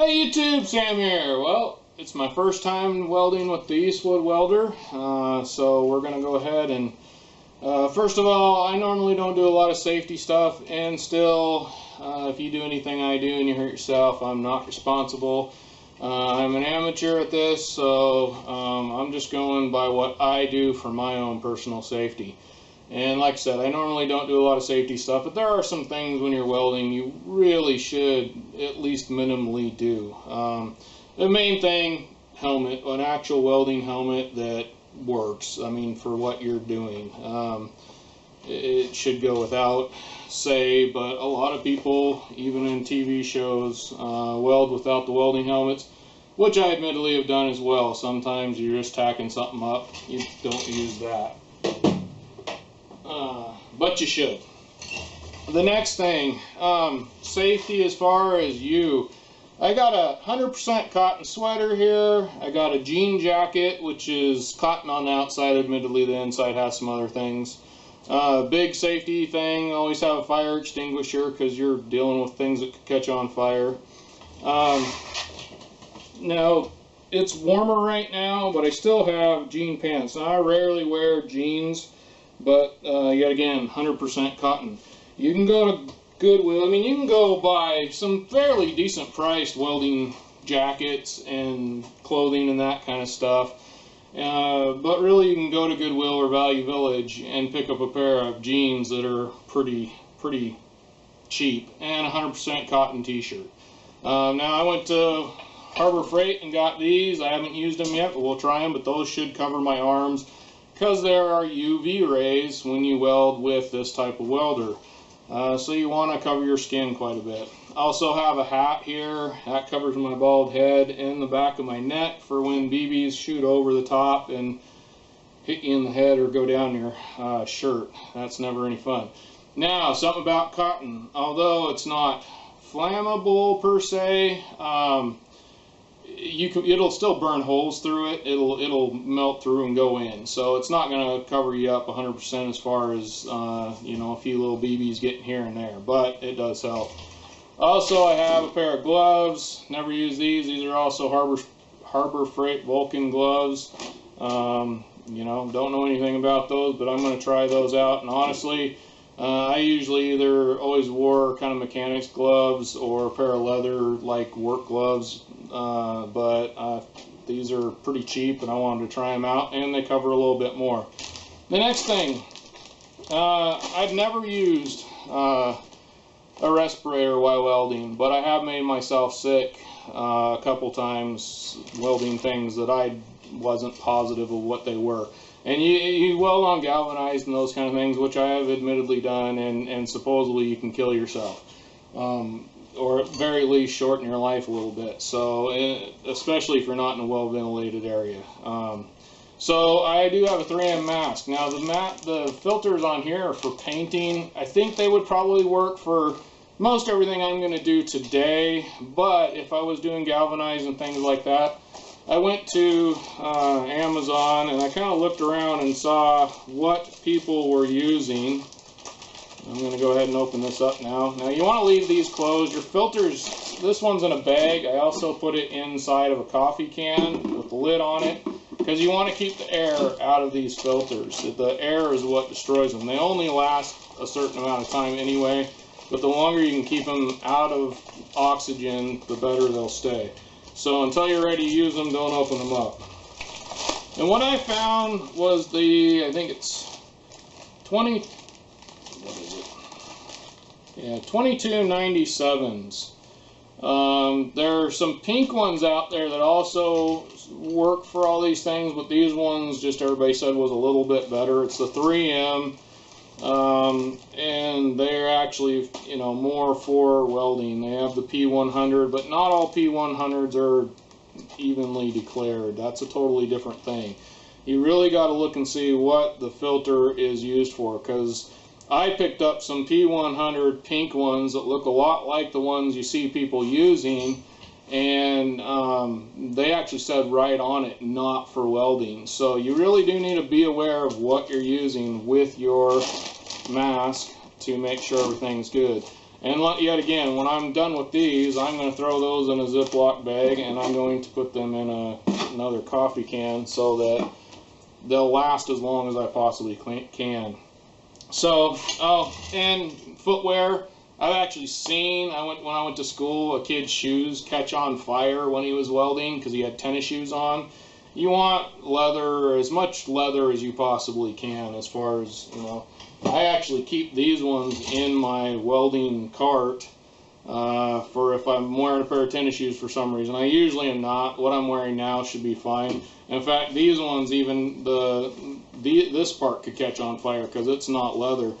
Hey YouTube, Sam here. Well, it's my first time welding with the Eastwood Welder, so we're going to go ahead and first of all, I normally don't do a lot of safety stuff, and still, if you do anything I do and you hurt yourself, I'm not responsible. I'm an amateur at this, so I'm just going by what I do for my own personal safety. And like I said, I normally don't do a lot of safety stuff, but there are some things when you're welding you really should at least minimally do. The main thing, helmet, an actual welding helmet that works, I mean, for what you're doing. It should go without say, but a lot of people, even in TV shows, weld without the welding helmets, which I admittedly have done as well. Sometimes you're just tacking something up, you don't use that. But you should. The next thing, safety as far as I got a 100% cotton sweater here. I got a jean jacket, which is cotton on the outside. Admittedly, the inside has some other things. Big safety thing, always have a fire extinguisher because you're dealing with things that could catch on fire. Now, it's warmer right now, but I still have jean pants. Now, I rarely wear jeans, but yet again, 100% cotton. You can go to Goodwill. I mean, you can go buy some fairly decent priced welding jackets and clothing and that kind of stuff. But really, you can go to Goodwill or Value Village and pick up a pair of jeans that are pretty cheap, and a 100% cotton t-shirt. Now, I went to Harbor Freight and got these. I haven't used them yet, but we'll try them. But those should cover my arms, because there are UV rays when you weld with this type of welder. So you want to cover your skin quite a bit. I also have a hat here that covers my bald head and the back of my neck for when BBs shoot over the top and hit you in the head or go down your shirt. That's never any fun. Now, something about cotton. Although it's not flammable per se, it'll still burn holes through it. It'll melt through and go in. So it's not going to cover you up 100% as far as you know, a few little BBs getting here and there, but it does help. Also, I have a pair of gloves. Never use these. These are also Harbor Freight Vulcan gloves. You know, don't know anything about those, but I'm going to try those out. And honestly, I usually either always wore kind of mechanics gloves or a pair of leather like work gloves, but these are pretty cheap and I wanted to try them out, and they cover a little bit more. The next thing, I've never used a respirator while welding, but I have made myself sick a couple times welding things that I wasn't positive of what they were. And you weld on galvanized and those kind of things, which I have admittedly done, and supposedly you can kill yourself, or at very least shorten your life a little bit. So, especially if you're not in a well-ventilated area. So I do have a 3M mask. Now the filters on here are for painting. I think they would probably work for most everything I'm going to do today, but if I was doing galvanized and things like that, I went to Amazon and I kind of looked around and saw what people were using. I'm going to go ahead and open this up now. Now, you want to leave these closed. Your filters, this one's in a bag. I also put it inside of a coffee can with the lid on it, because you want to keep the air out of these filters. The air is what destroys them. They only last a certain amount of time anyway, but the longer you can keep them out of oxygen, the better they'll stay. So until you're ready to use them, don't open them up. And what I found was I think it's 2297s. There are some pink ones out there that also work for all these things, but these ones, just everybody said, was a little bit better. It's the 3M, and they're actually, you know, more for welding. They have the P100, but not all P100s are evenly declared. That's a totally different thing. You really got to look and see what the filter is used for, because I picked up some P100 pink ones that look a lot like the ones you see people using, and they actually said right on it, not for welding. So you really do need to be aware of what you're using with your mask to make sure everything's good. And yet again, when I'm done with these, I'm going to throw those in a Ziploc bag, and I'm going to put them in another coffee can so that they'll last as long as I possibly can. So, oh, and footwear. I've actually seen, when I went to school, a kid's shoes catch on fire when he was welding because he had tennis shoes on. You want leather, as much leather as you possibly can, as far as, you know. I actually keep these ones in my welding cart for if I'm wearing a pair of tennis shoes for some reason. I usually am not. What I'm wearing now should be fine. In fact, these ones, even this part could catch on fire because it's not leather.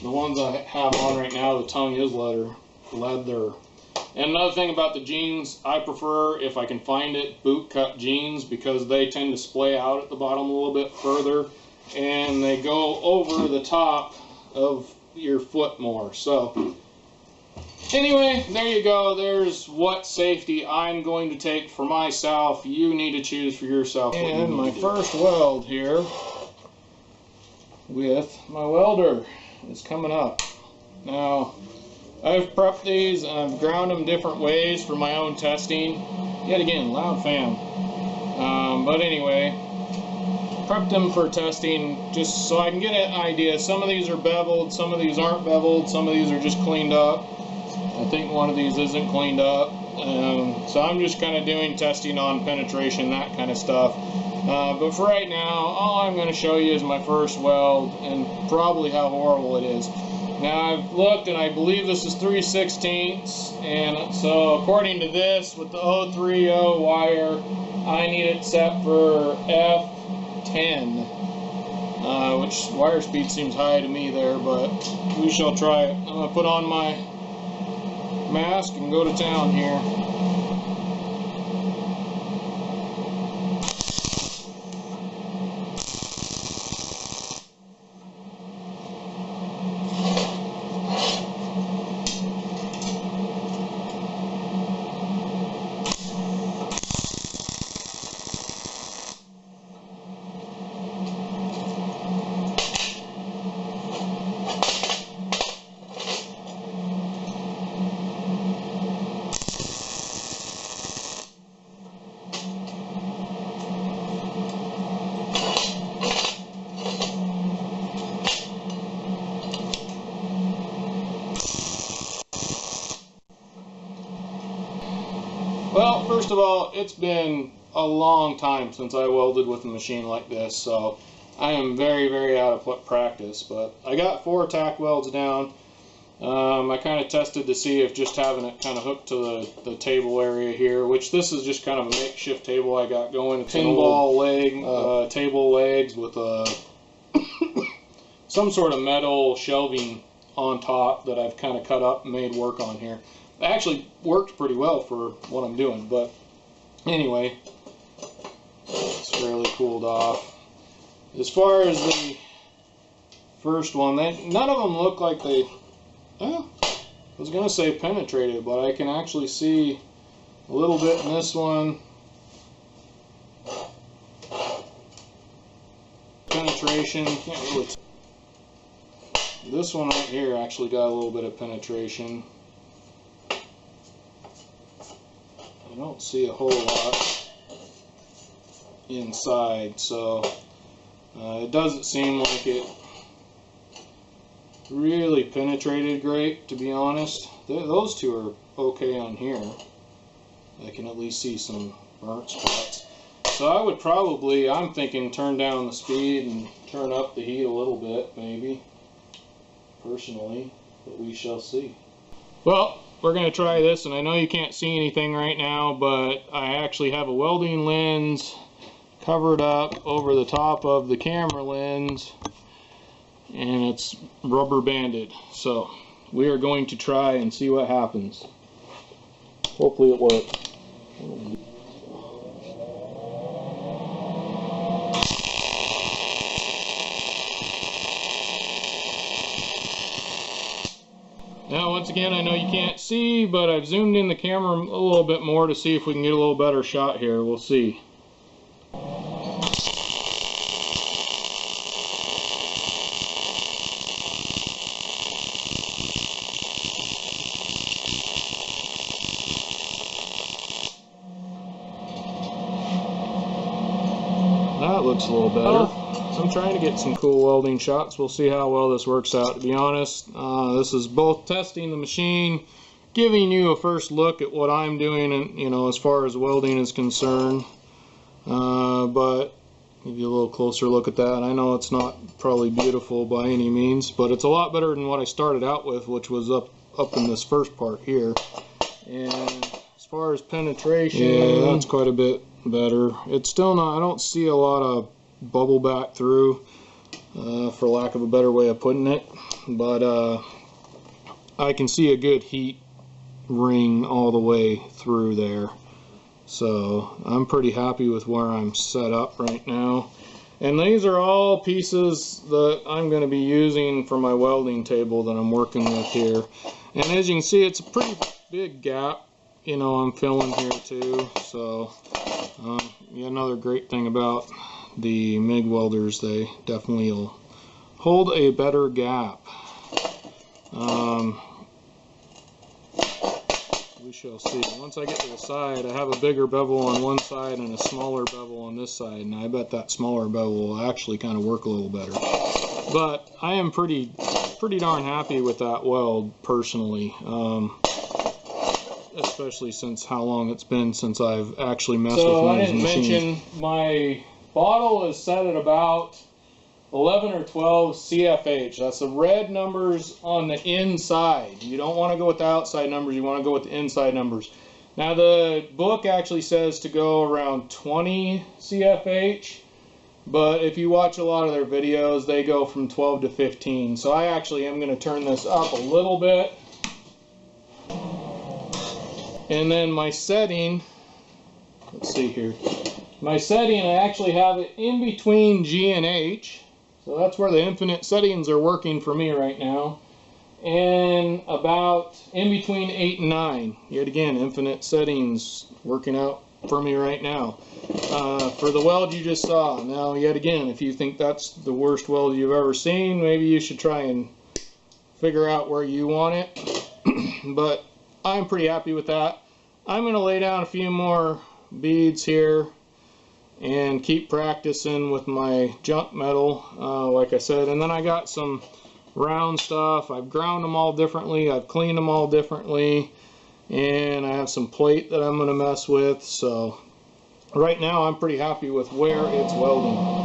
The ones I have on right now, the tongue is leather. And another thing about the jeans, I prefer, if I can find it, boot cut jeans, because they tend to splay out at the bottom a little bit further, and they go over the top of your foot more. So anyway, there you go. There's what safety I'm going to take for myself. You need to choose for yourself. And my first weld here with my welder is coming up. Now, I've prepped these and I've ground them different ways for my own testing. Yet again, loud fan. But anyway, prepped them for testing just so I can get an idea. Some of these are beveled, some of these aren't beveled, some of these are just cleaned up. I think one of these isn't cleaned up. So I'm just kind of doing testing on penetration, that kind of stuff. But for right now, all I'm going to show you is my first weld and probably how horrible it is. Now I've looked and I believe this is 3/16, and so according to this, with the 030 wire, I need it set for F10, which wire speed seems high to me there, but we shall try it. I'm going to put on my mask and go to town here. Well, first of all, it's been a long time since I welded with a machine like this, so I am very, very out of practice. But I got 4 tack welds down. I kind of tested to see if just having it kind of hooked to the table area here, which this is just kind of a makeshift table I got going. It's pinball leg, table legs with some sort of metal shelving on top that I've kind of cut up and made work on here. It actually worked pretty well for what I'm doing, but anyway, it's fairly cooled off. As far as the first one, none of them look like they, well, I was going to say penetrated, but I can actually see a little bit in this one. Penetration, can't really tell. This one right here actually got a little bit of penetration. I don't see a whole lot inside, so it doesn't seem like it really penetrated great, to be honest. Those two are okay on here. I can at least see some burnt spots. So I would probably, I'm thinking, turn down the speed and turn up the heat a little bit, maybe, personally, but we shall see. Well, we're going to try this, and I know you can't see anything right now, but I actually have a welding lens covered up over the top of the camera lens, and it's rubber banded. So we are going to try and see what happens. Hopefully it works. Now, once again, I know you can't see, but I've zoomed in the camera a little bit more to see if we can get a little better shot here. We'll see. That looks a little better. I'm trying to get some cool welding shots. We'll see how well this works out. To be honest, this is both testing the machine, giving you a first look at what I'm doing, and as far as welding is concerned. But give you a little closer look at that. I know it's not probably beautiful by any means, but it's a lot better than what I started out with, which was up in this first part here. And as far as penetration, yeah, that's quite a bit better. It's still not, I don't see a lot of bubble back through, for lack of a better way of putting it, but I can see a good heat ring all the way through there. So I'm pretty happy with where I'm set up right now. And these are all pieces that I'm going to be using for my welding table that I'm working with here. And as you can see, it's a pretty big gap, I'm filling here too. So yeah, another great thing about the MIG welders, they definitely will hold a better gap. We shall see. Once I get to the side, I have a bigger bevel on one side and a smaller bevel on this side, and I bet that smaller bevel will actually kind of work a little better. But I am pretty darn happy with that weld personally, especially since how long it's been since I've actually messed with one of these machines. So I didn't mention my bottle is set at about 11 or 12 CFH. That's the red numbers on the inside. You don't want to go with the outside numbers, you want to go with the inside numbers. Now the book actually says to go around 20 CFH, but if you watch a lot of their videos, they go from 12 to 15. So I actually am going to turn this up a little bit. And then my setting, let's see here. My setting, I actually have it in between G and H. So that's where the infinite settings are working for me right now. And about in between 8 and 9. Yet again, infinite settings working out for me right now. For the weld you just saw. Now, yet again, if you think that's the worst weld you've ever seen, maybe you should try and figure out where you want it. But I'm pretty happy with that. I'm going to lay down a few more beads here and keep practicing with my junk metal, like I said. And then I got some round stuff. I've ground them all differently, I've cleaned them all differently, and I have some plate that I'm going to mess with. So right now I'm pretty happy with where it's welding.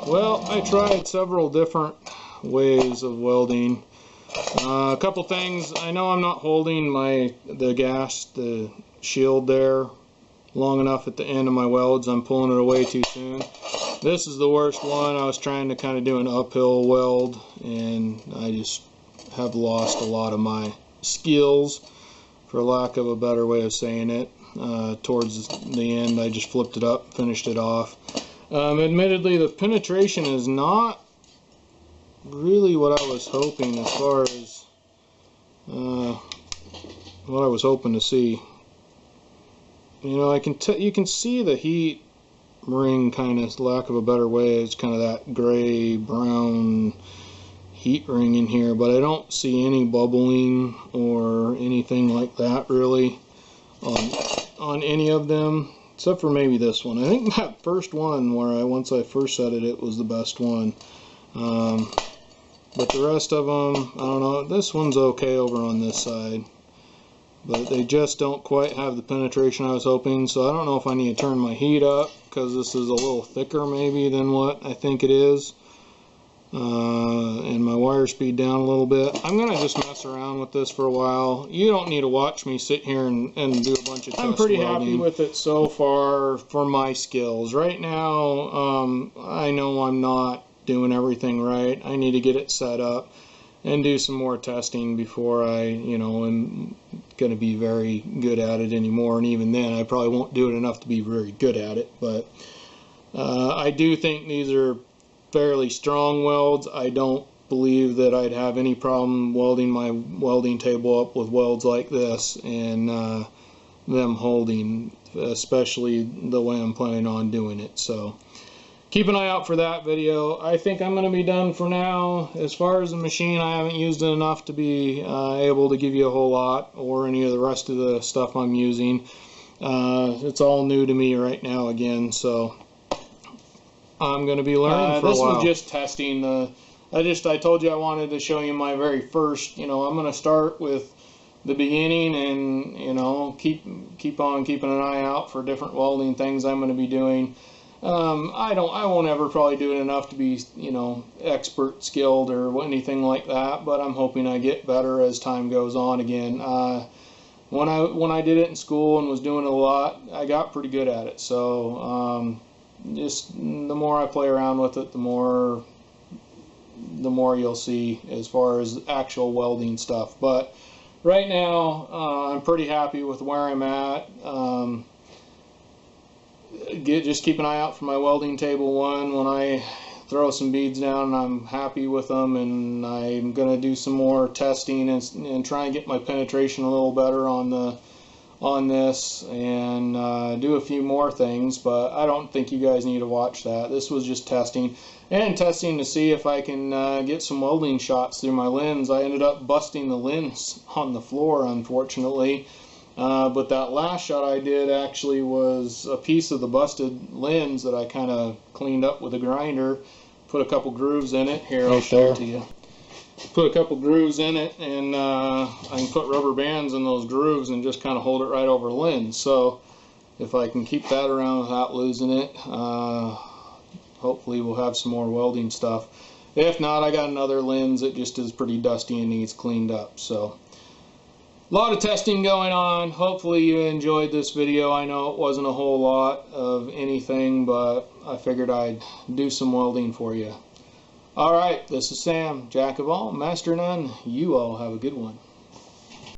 Well, I tried several different ways of welding. A couple things. I know I'm not holding the shield there long enough at the end of my welds. I'm pulling it away too soon. This is the worst one. I was trying to kind of do an uphill weld, and I just have lost a lot of my skills, for lack of a better way of saying it. Towards the end, I just flipped it up, finished it off. Admittedly, the penetration is not really what I was hoping, as far as what I was hoping to see. You know, you can see the heat ring, kind of, lack of a better way. It's kind of that gray brown heat ring in here, but I don't see any bubbling or anything like that really on any of them, except for maybe this one. I think that first one, where once I first set it, it was the best one. But the rest of them, I don't know. This one's okay over on this side, but they just don't quite have the penetration I was hoping. So I don't know if I need to turn my heat up, because this is a little thicker maybe than what I think it is. And my wire speed down a little bit. I'm going to just mess around with this for a while. You don't need to watch me sit here and do a bunch of test I'm pretty welding. Happy with it so far for my skills. Right now, I know I'm not doing everything right. I need to get it set up and do some more testing before I, am going to be very good at it anymore. And even then, I probably won't do it enough to be very good at it. But I do think these are fairly strong welds. I don't believe that I'd have any problem welding my welding table up with welds like this and them holding, especially the way I'm planning on doing it. So keep an eye out for that video. I think I'm going to be done for now. As far as the machine, I haven't used it enough to be able to give you a whole lot, or any of the rest of the stuff I'm using. It's all new to me right now again, so I'm going to be learning for a while. This was just testing. I told you I wanted to show you my very first. I'm going to start with the beginning, and keep on keeping an eye out for different welding things I'm going to be doing. I won't ever probably do it enough to be expert, skilled, or anything like that. But I'm hoping I get better as time goes on. Again, when I did it in school and was doing it a lot, I got pretty good at it. So just the more I play around with it, the more you'll see as far as actual welding stuff. But right now, I'm pretty happy with where I'm at. Just keep an eye out for my welding table one when I throw some beads down. I'm happy with them, and I'm going to do some more testing and try and get my penetration a little better on this, and do a few more things. But I don't think you guys need to watch that. This was just testing to see if I can get some welding shots through my lens. I ended up busting the lens on the floor, unfortunately. But that last shot I did actually was a piece of the busted lens that I kind of cleaned up with a grinder, put a couple grooves in it. Here, I'll show it to you. Put a couple grooves in it, and I can put rubber bands in those grooves and just kind of hold it right over the lens. So if I can keep that around without losing it, hopefully we'll have some more welding stuff. If not, I got another lens that just is pretty dusty and needs cleaned up. So a lot of testing going on. Hopefully you enjoyed this video. I know it wasn't a whole lot of anything, but I figured I'd do some welding for you. Alright, this is Sam, Jack of all, Master none. You all have a good one.